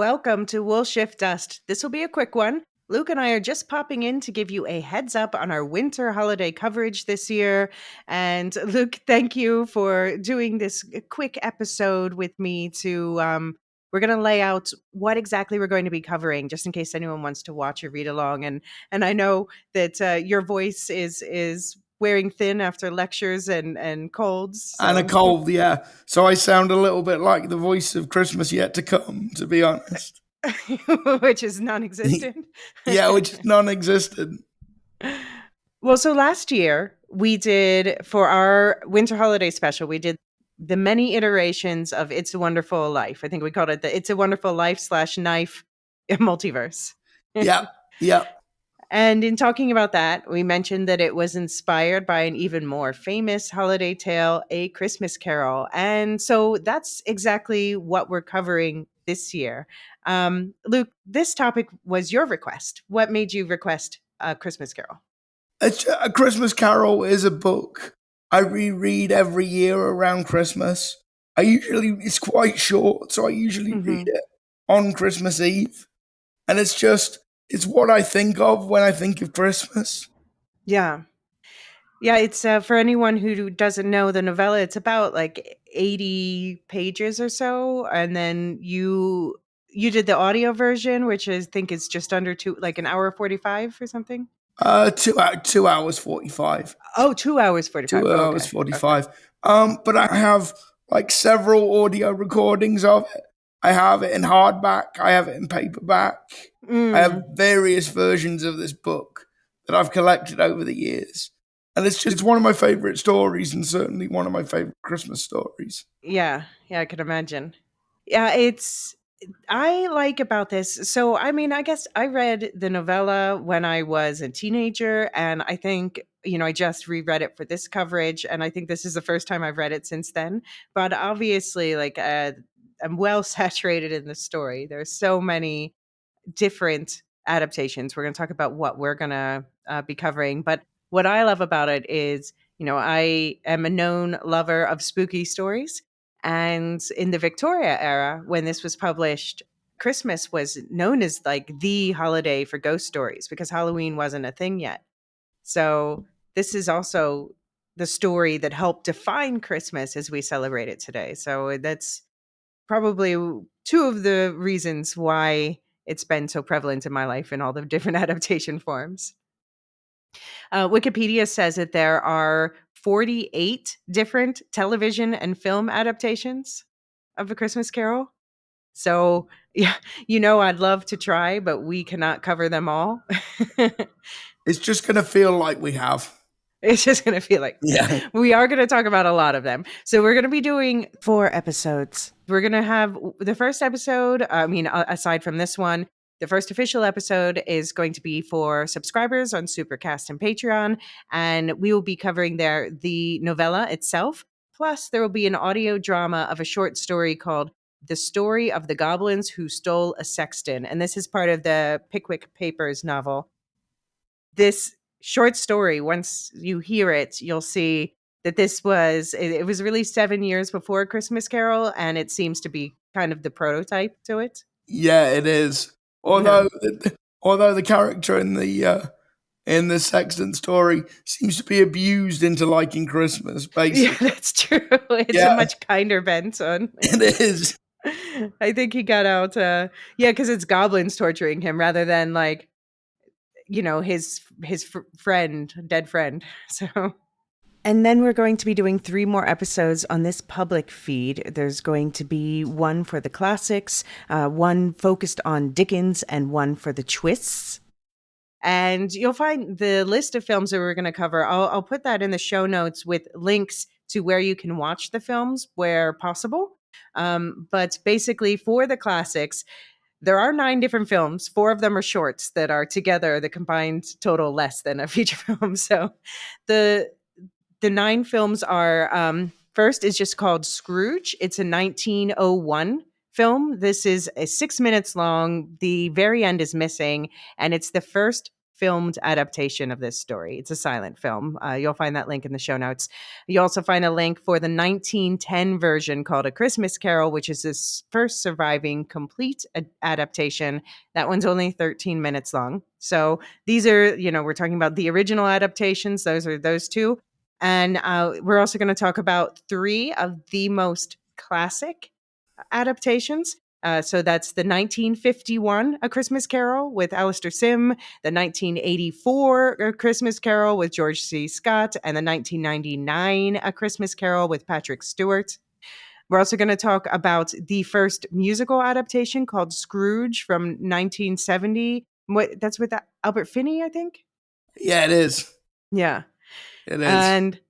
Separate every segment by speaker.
Speaker 1: Welcome to Wool Shift Dust. This will be a quick one. Luke and I are just popping in to give you a heads up on our winter holiday coverage this year. And Luke, thank you for doing this quick episode with me we're going to lay out what exactly we're going to be covering, just in case anyone wants to watch or read along. And I know that your voice is wearing thin after lectures and colds.
Speaker 2: And a cold, yeah. So I sound a little bit like the voice of Christmas yet to come, to be honest.
Speaker 1: Which is non-existent.
Speaker 2: Yeah, which is non-existent.
Speaker 1: Well, so last year we did, for our winter holiday special, we did the many iterations of It's a Wonderful Life. I think we called it the It's a Wonderful Life / Knife multiverse.
Speaker 2: Yeah.
Speaker 1: And in talking about that, we mentioned that it was inspired by an even more famous holiday tale, A Christmas Carol. And so that's exactly what we're covering this year. Luke, this topic was your request. What made you request A Christmas Carol?
Speaker 2: A Christmas Carol is a book I reread every year around Christmas. It's quite short, so I usually read it on Christmas Eve. And it's what I think of when I think of Christmas.
Speaker 1: Yeah. Yeah, it's for anyone who doesn't know the novella, it's about like 80 pages or so. And then you did the audio version, which I think is just under like an hour 45 or something.
Speaker 2: 2 hours 45.
Speaker 1: Oh, 2 hours 45.
Speaker 2: 2 hours 45. But I have like several audio recordings of it. I have it in hardback. I have it in paperback. I have various versions of this book that I've collected over the years. And it's one of my favorite stories, and certainly one of my favorite Christmas stories.
Speaker 1: Yeah, I can imagine. Yeah, I like about this. So, I mean, I guess I read the novella when I was a teenager, and I think, I just reread it for this coverage, and I think this is the first time I've read it since then. But obviously, I'm well saturated in the story. There's so many different adaptations. We're going to talk about what we're going to be covering. But what I love about it is, I am a known lover of spooky stories. And in the Victoria era, when this was published, Christmas was known as like the holiday for ghost stories because Halloween wasn't a thing yet. So this is also the story that helped define Christmas as we celebrate it today. So that's probably two of the reasons why it's been so prevalent in my life in all the different adaptation forms. Wikipedia says that there are 48 different television and film adaptations of A Christmas Carol. So, yeah, I'd love to try, but we cannot cover them all.
Speaker 2: It's just going to feel like we have.
Speaker 1: It's just going to feel like we are going to talk about a lot of them. So we're going to be doing 4 episodes. We're going to have the first episode, aside from this one, the first official episode is going to be for subscribers on Supercast and Patreon, and we will be covering there the novella itself. Plus, there will be an audio drama of a short story called The Story of the Goblins Who Stole a Sexton, and this is part of the Pickwick Papers novel. This short story, once you hear it, you'll see that it was released 7 years before Christmas Carol, and it seems to be kind of the prototype to it.
Speaker 2: Yeah, it is. Although the character in the Sexton story seems to be abused into liking Christmas, basically.
Speaker 1: Yeah, that's true. It's a much kinder bent on.
Speaker 2: It is.
Speaker 1: I think he got out, because it's goblins torturing him rather than like, his friend, dead friend. So. And then we're going to be doing 3 more episodes on this public feed. There's going to be one for the classics, one focused on Dickens, and one for the twists. And you'll find the list of films that we're going to cover. I'll put that in the show notes with links to where you can watch the films where possible. But basically, for the classics, there are 9 different films. 4 of them are shorts that are together, the combined total less than a feature film. So the 9 films are, first is just called Scrooged. It's a 1901 film. This is 6 minutes long. The very end is missing, and it's the first filmed adaptation of this story. It's a silent film. You'll find that link in the show notes. You also find a link for the 1910 version called A Christmas Carol, which is this first surviving complete adaptation. That one's only 13 minutes long. So these are, we're talking about the original adaptations. Those are those two. And we're also going to talk about three of the most classic adaptations. So that's the 1951 A Christmas Carol with Alistair Sim, the 1984 A Christmas Carol with George C. Scott, and the 1999 A Christmas Carol with Patrick Stewart. We're also going to talk about the first musical adaptation called Scrooged from 1970. That's with Albert Finney, I think.
Speaker 2: Yeah, it is.
Speaker 1: Yeah.
Speaker 2: It is.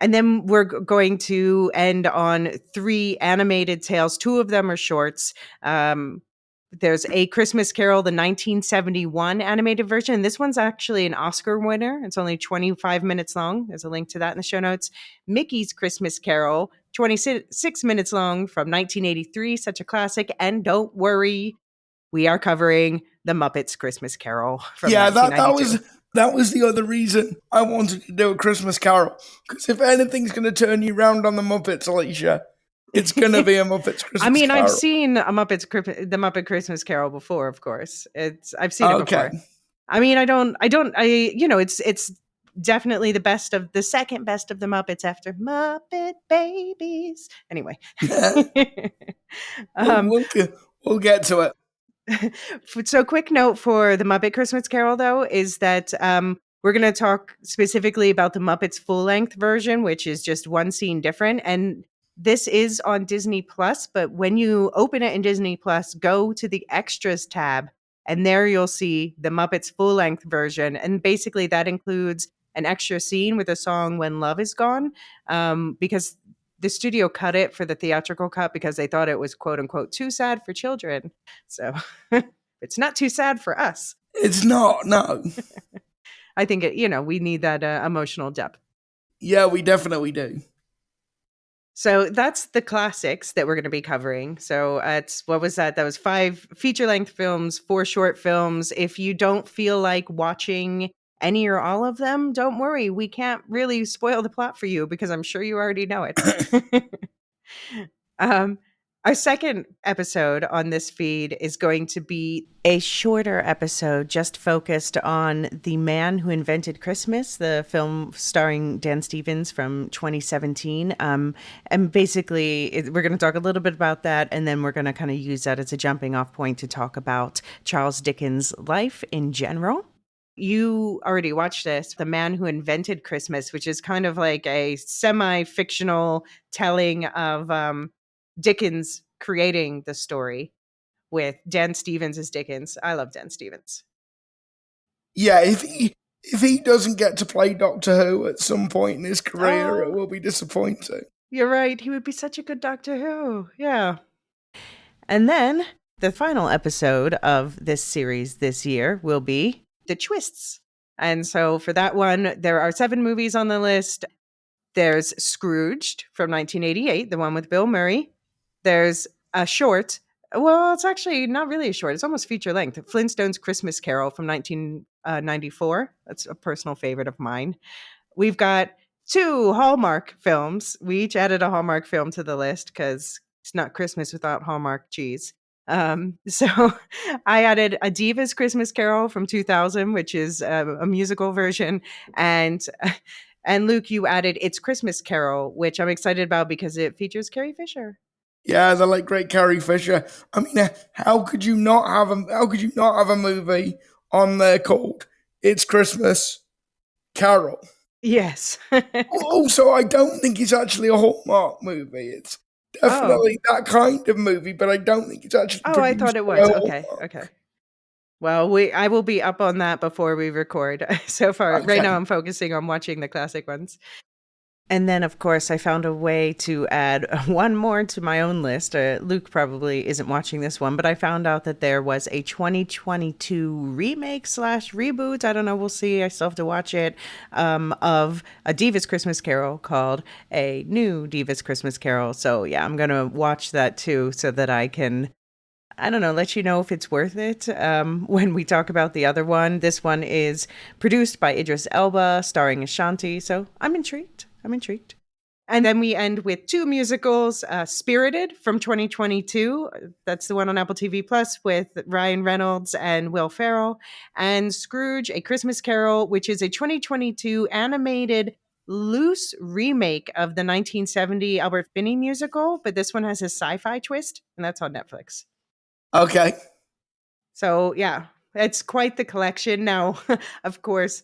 Speaker 1: And then we're going to end on three animated tales. Two of them are shorts. There's A Christmas Carol, the 1971 animated version. This one's actually an Oscar winner. It's only 25 minutes long. There's a link to that in the show notes. Mickey's Christmas Carol, 26 minutes long from 1983. Such a classic. And don't worry, we are covering The Muppets Christmas Carol from 1992.
Speaker 2: That was the other reason I wanted to do A Christmas Carol. Because if anything's going to turn you round on the Muppets, Elysia, it's going to be a Muppets Christmas Carol.
Speaker 1: I mean, I've seen the Muppet Christmas Carol before, of course. I've seen it before. I mean, it's definitely the second best of the Muppets after Muppet Babies. Anyway.
Speaker 2: We'll get to it.
Speaker 1: So quick note for the Muppet Christmas Carol, though, is that we're going to talk specifically about the Muppets full-length version, which is just one scene different. And this is on Disney Plus, but when you open it in Disney Plus, go to the Extras tab, and there you'll see the Muppets full-length version. And basically that includes an extra scene with a song When Love Is Gone, because the studio cut it for the theatrical cut because they thought it was quote unquote too sad for children. So it's not too sad for us.
Speaker 2: It's not, no.
Speaker 1: I think we need that emotional depth.
Speaker 2: Yeah, we definitely do.
Speaker 1: So that's the classics that we're going to be covering. So what was that? That was 5 feature-length films, 4 short films. If you don't feel like watching any or all of them, don't worry. We can't really spoil the plot for you because I'm sure you already know it. Our second episode on this feed is going to be a shorter episode just focused on The Man Who Invented Christmas, the film starring Dan Stevens from 2017. And basically, we're going to talk a little bit about that, and then we're going to kind of use that as a jumping off point to talk about Charles Dickens' life in general. You already watched this, The Man Who Invented Christmas, which is kind of like a semi-fictional telling of Dickens creating the story with Dan Stevens as Dickens. I love Dan Stevens.
Speaker 2: Yeah, if he doesn't get to play Doctor Who at some point in his career, it will be disappointing.
Speaker 1: You're right. He would be such a good Doctor Who. Yeah. And then the final episode of this series this year will be The Twists. And so for that one, there are 7 movies on the list. There's Scrooged from 1988, the one with Bill Murray. There's a short. Well, it's actually not really a short. It's almost feature length. Flintstone's Christmas Carol from 1994. That's a personal favorite of mine. We've got 2 Hallmark films. We each added a Hallmark film to the list because it's not Christmas without Hallmark cheese. So I added a Diva's Christmas Carol from 2000, which is a musical version. And Luke, you added It's Christmas Carol, which I'm excited about because it features Carrie Fisher.
Speaker 2: Yeah, the late great Carrie Fisher. I mean, how could you not have a movie on there called It's Christmas Carol?
Speaker 1: Yes.
Speaker 2: Also, I don't think it's actually a Hallmark movie. It's definitely that kind of movie, but I don't think it's actually.
Speaker 1: I thought it was. Okay. Well, I will be up on that before we record. So far, right now I'm focusing on watching the classic ones. And then, of course, I found a way to add one more to my own list. Luke probably isn't watching this one, but I found out that there was a 2022 remake / reboot. I don't know. We'll see. I still have to watch it. Of a Diva's Christmas Carol called A New Diva's Christmas Carol. So, yeah, I'm going to watch that too so that I can I don't know, let you know if it's worth it when we talk about the other one. This one is produced by Idris Elba, starring Ashanti. So I'm intrigued. I'm intrigued. And then we end with two musicals, Spirited from 2022. That's the one on Apple TV Plus with Ryan Reynolds and Will Ferrell. And Scrooge, A Christmas Carol, which is a 2022 animated loose remake of the 1970 Albert Finney musical. But this one has a sci-fi twist, and that's on Netflix.
Speaker 2: Okay.
Speaker 1: So yeah, it's quite the collection. Now, of course,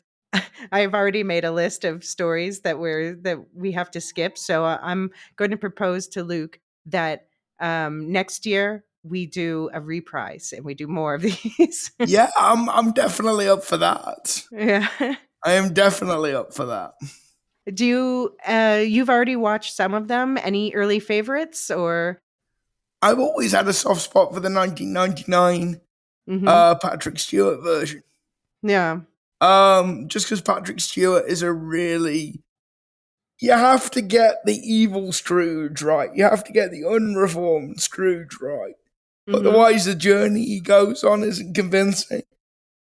Speaker 1: I have already made a list of stories that we have to skip. So I'm going to propose to Luke that next year we do a reprise and we do more of these.
Speaker 2: Yeah, I'm definitely up for that.
Speaker 1: Yeah.
Speaker 2: I am definitely up for that.
Speaker 1: Do you you've already watched some of them? Any early favorites or?
Speaker 2: I've always had a soft spot for the 1999
Speaker 1: Mhm.
Speaker 2: Patrick Stewart version.
Speaker 1: Yeah.
Speaker 2: Just because Patrick Stewart is a really, you have to get the evil Scrooge right. You have to get the unreformed Scrooge right.
Speaker 1: Mhm.
Speaker 2: Otherwise, the journey he goes on isn't convincing.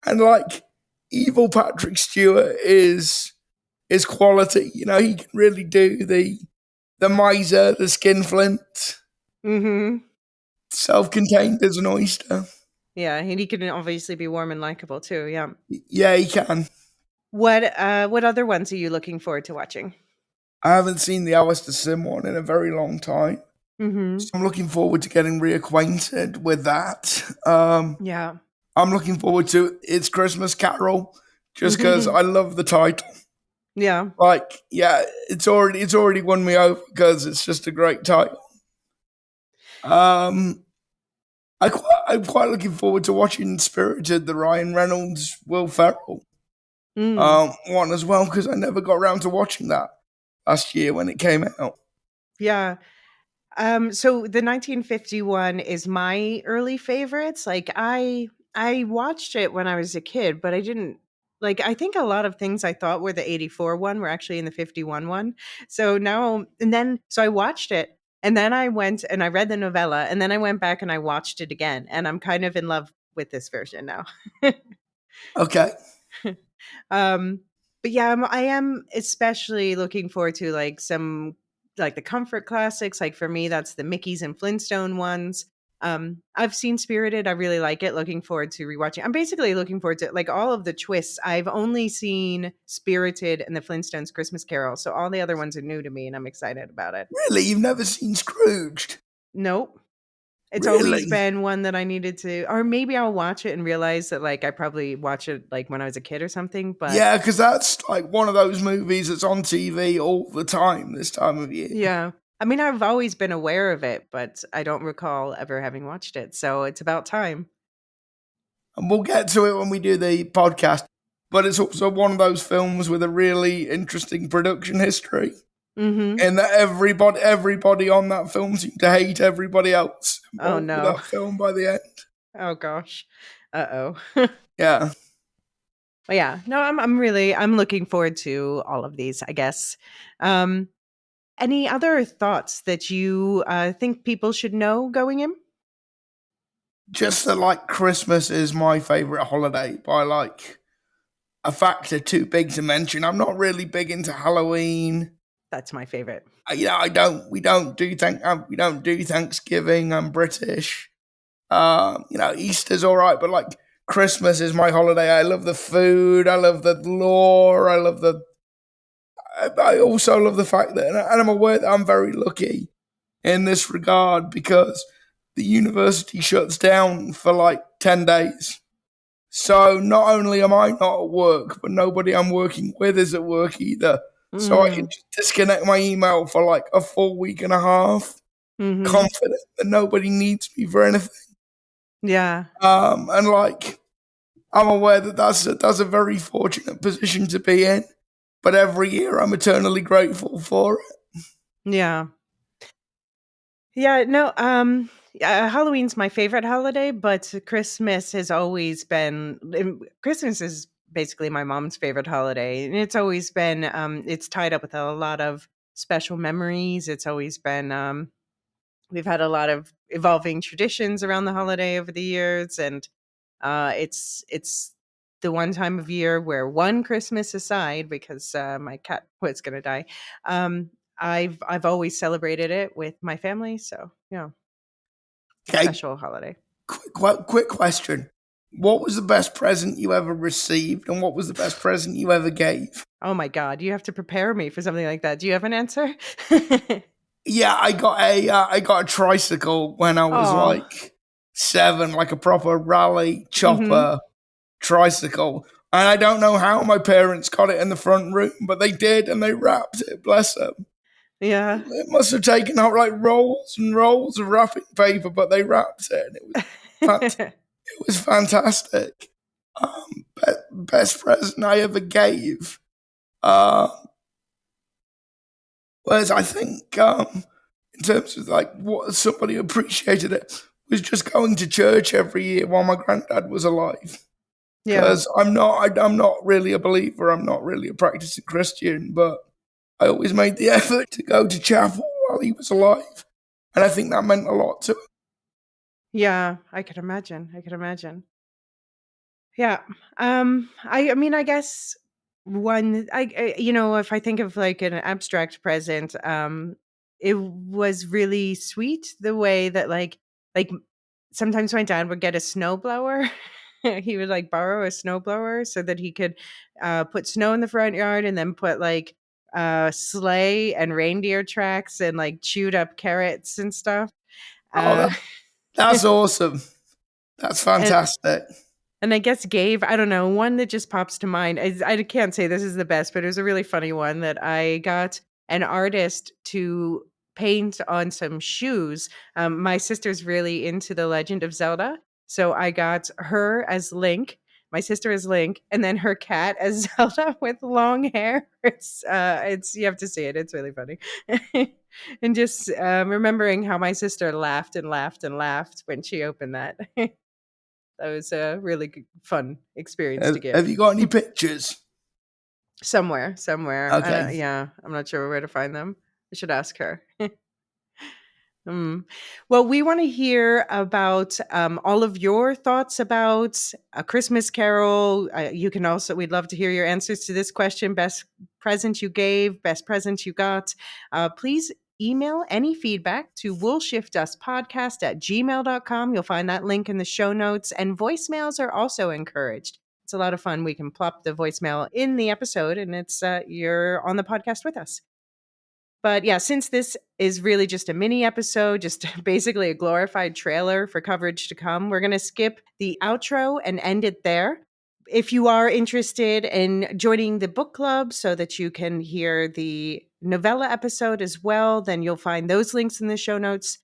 Speaker 2: And like, evil Patrick Stewart is quality. You know, he can really do the miser, the skinflint,
Speaker 1: Mhm.
Speaker 2: self-contained as an oyster.
Speaker 1: Yeah, and he can obviously be warm and likable too. Yeah.
Speaker 2: Yeah, he can.
Speaker 1: What other ones are you looking forward to watching?
Speaker 2: I haven't seen the Alistair Sim one in a very long time. So
Speaker 1: Mhm.
Speaker 2: I'm looking forward to getting reacquainted with that.
Speaker 1: Yeah.
Speaker 2: I'm looking forward to It's Christmas Carol just because
Speaker 1: Mhm.
Speaker 2: I love the title.
Speaker 1: Yeah.
Speaker 2: Like, yeah, it's already won me over because it's just a great title. Um, I'm quite looking forward to watching Spirited, the Ryan Reynolds, Will Ferrell
Speaker 1: Mm.
Speaker 2: one as well because I never got around to watching that last year when it came out.
Speaker 1: Yeah. So the 1951 is my early favorites. Like I watched it when I was a kid, but I didn't like I think a lot of things I thought were the 84 one were actually in the 51 one. So now and then so I watched it and then I went and I read the novella and then I went back and I watched it again and I'm kind of in love with this version now.
Speaker 2: Okay,
Speaker 1: Um, but yeah, I am especially looking forward to like some like the comfort classics. Like for me, that's the Mickey's and Flintstone ones. I've seen Spirited. I really like it. Looking forward to rewatching. I'm basically looking forward to like all of the twists. I've only seen Spirited and the Flintstones Christmas Carol, so all the other ones are new to me, and I'm excited about it.
Speaker 2: really, you've never seen Scrooged?
Speaker 1: Nope. It's always
Speaker 2: Really?
Speaker 1: been one that I needed to, or maybe I'll watch it and realize that like I probably watched it like when I was a kid or something. But
Speaker 2: Yeah, because that's like one of those movies that's on TV all the time this time of year.
Speaker 1: yeah. I mean, I've always been aware of it, but I don't recall ever having watched it, so it's about time.
Speaker 2: And we'll get to it when we do the podcast. But it's also one of those films with a really interesting production history.
Speaker 1: Mhm.
Speaker 2: And that everybody on that film seemed to hate everybody else
Speaker 1: Oh,
Speaker 2: involved with
Speaker 1: no.
Speaker 2: that film by the end.
Speaker 1: Oh gosh. Uh-oh.
Speaker 2: Yeah.
Speaker 1: But yeah, no, I'm looking forward to all of these, I guess. Um, any other thoughts that you, think people should know going in?
Speaker 2: Just that like Christmas is my favourite holiday by like a factor too big to mention. I'm not really big into Halloween.
Speaker 1: That's my favorite.
Speaker 2: Yeah, we don't do Thanksgiving. I'm British. Easter's all right, but like Christmas is my holiday. I love the food. I love the lore. I also love the fact that, and I'm aware that I'm very lucky in this regard because the university shuts down for like 10 days. So not only am I not at work, but nobody I'm working with is at work either. So I can
Speaker 1: Mm.
Speaker 2: just disconnect my email for like a full week and a half,
Speaker 1: Mhm.
Speaker 2: confident that nobody needs me for anything.
Speaker 1: Yeah.
Speaker 2: And like I'm aware that that's a very fortunate position to be in. But every year I'm eternally grateful for it.
Speaker 1: Yeah. Yeah, no, Halloween's my favorite holiday, but Christmas has always been Christmas is basically my mom's favorite holiday, and it's always been it's tied up with a lot of special memories. It's always been we've had a lot of evolving traditions around the holiday over the years, and it's the one time of year where one Christmas aside, because my cat was going to die, um, I've always celebrated it with my family. So yeah,
Speaker 2: Okay,
Speaker 1: special holiday.
Speaker 2: quick question. What was the best present you ever received, and what was the best present you ever gave?
Speaker 1: Oh my God, you have to prepare me for something like that. Do you have an answer?
Speaker 2: Yeah, I got a tricycle when I was
Speaker 1: Oh,
Speaker 2: like 7, like a proper rally
Speaker 1: mm-hmm.
Speaker 2: chopper tricycle. And I don't know how my parents got it in the front room, but they did, and they wrapped it. Bless them.
Speaker 1: Yeah.
Speaker 2: It must have taken out like rolls and rolls of wrapping paper, but they wrapped it, and it was fantastic. Best present I ever gave. Uh, Whereas I think, in terms of like what somebody appreciated it, was just going to church every year while my granddad was alive.
Speaker 1: Yeah.
Speaker 2: Because I'm not really a believer. I'm not really a practicing Christian, but I always made the effort to go to chapel while he was alive, and I think that meant a lot to him.
Speaker 1: Yeah, I can imagine. I can imagine. Yeah. I mean, I guess if I think of like an abstract present, it was really sweet the way that like sometimes my dad would get a snowblower. He would like borrow a snowblower so that he could put snow in the front yard and then put like sleigh and reindeer tracks and like chewed up carrots and stuff.
Speaker 2: Oh,
Speaker 1: Uh
Speaker 2: that's awesome. That's
Speaker 1: and
Speaker 2: fantastic.
Speaker 1: And I guess gave, I don't know, one that just pops to mind. I can't say this is the best, but it was a really funny one that I got an artist to paint on some shoes. My sister's really into The Legend of Zelda. So I got her as Link, my sister as Link, and then her cat as Zelda with long hair. It's you have to see it. It's really funny. And just remembering how my sister laughed and laughed and laughed when she opened that. That was a really fun experience to
Speaker 2: Have
Speaker 1: give.
Speaker 2: you got any pictures?
Speaker 1: Somewhere. I
Speaker 2: Okay.
Speaker 1: don't yeah, I'm not sure where to find them. I should ask her. Mm. Well, we want to hear about all of your thoughts about A Christmas Carol. You can also, we'd love to hear your answers to this question: best present you gave, best present you got. Please email any feedback to woolshiftuspodcast@gmail.com. You'll find that link in the show notes, and voicemails are also encouraged. It's a lot of fun. We can plop the voicemail in the episode, and it's you're on the podcast with us. But yeah, since this is really just a mini episode, just basically a glorified trailer for coverage to come, we're going to skip the outro and end it there. If you are interested in joining the book club so that you can hear the novella episode as well, then you'll find those links in the show notes.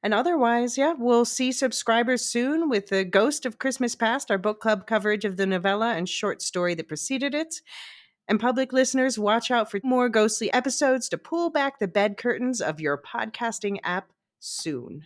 Speaker 1: And otherwise, yeah, we'll see subscribers soon with The Ghost of Christmas Past, our book club coverage of the novella and short story that preceded it. And public listeners, watch out for more ghostly episodes to pull back the bed curtains of your podcasting app soon.